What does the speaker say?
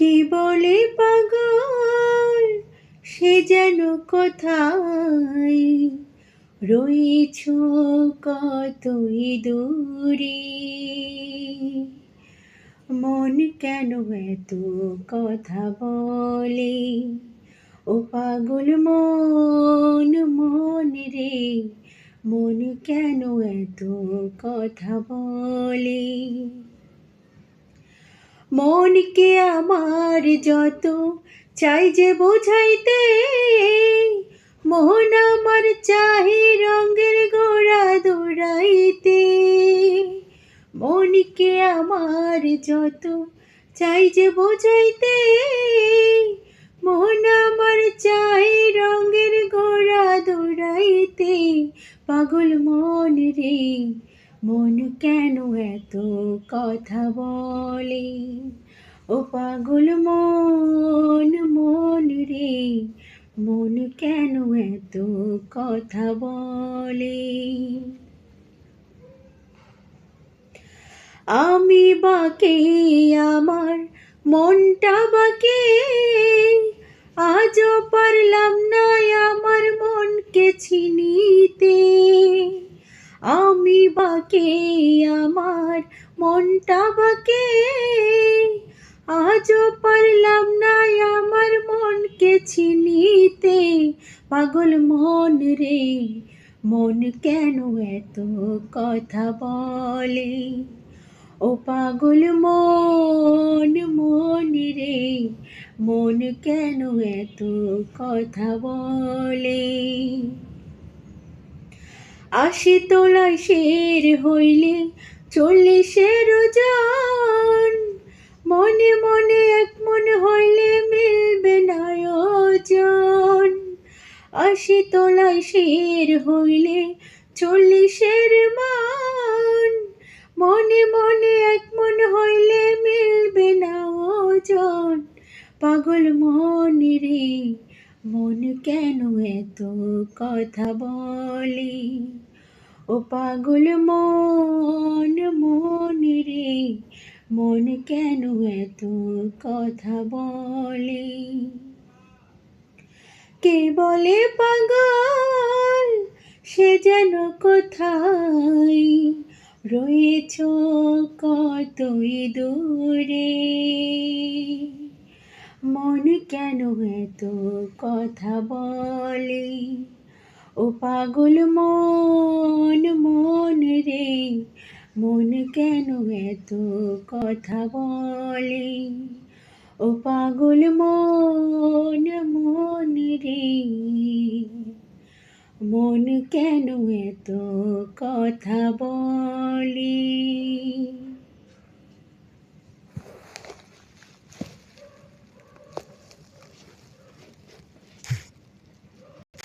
কে বলে পাগল সে যেন কোথায় রয়েছ কতই দূরে। মন কেন এত কথা বলে, ও পাগল মন মন রে, মন কেন এত কথা বলে। মনকে আমার যত চাই যে বোঝাইতে, মন আমার চাহি রঙের ঘোড়া দৌড়াইতে। মনকে আমার যত চাই যে বোঝাইতে, মন আমার চাই রঙের ঘোড়া দৌড়াইতে। পাগল মন রে, মন কেন এত কথা বলে, ও পাগল মন মন রে, মন কেন এত কথা বলে। আমি বাকে আমার মনটা বাকে, আজও পারলাম না আমার মনকে চিনিতে। আমি বাকে আমার মনটা বাকে, আজও পারলাম না আমার মনকে চিনিতে। পাগল মন রে, মন কেন এত কথা বলে, ও পাগল মন মন রে, মন কেন এত কথা বলে। আশি তোলায় শের হইলে 40-এর ওজন, মনে মনে এক মন হইলে মিলবে না ওজন। 80 তোলায় শের হইলে 40-এর মান, মনে মনে এক মন হইলে মিলবে না ওজন। পাগল মন রে, মন কেন এত কথা বলে, ও পাগল মন মন রে, মন কেন এত কথা বলে। কে বলে পাগল সে যেন কোথায় রয়েছ কতই দূরে। মন কেন এত কথা বলে, ও পাগল মন মন রে, মন কেন এত কথা বলে, ও পাগল মন মন রে, মন কেন এত কথা বলে।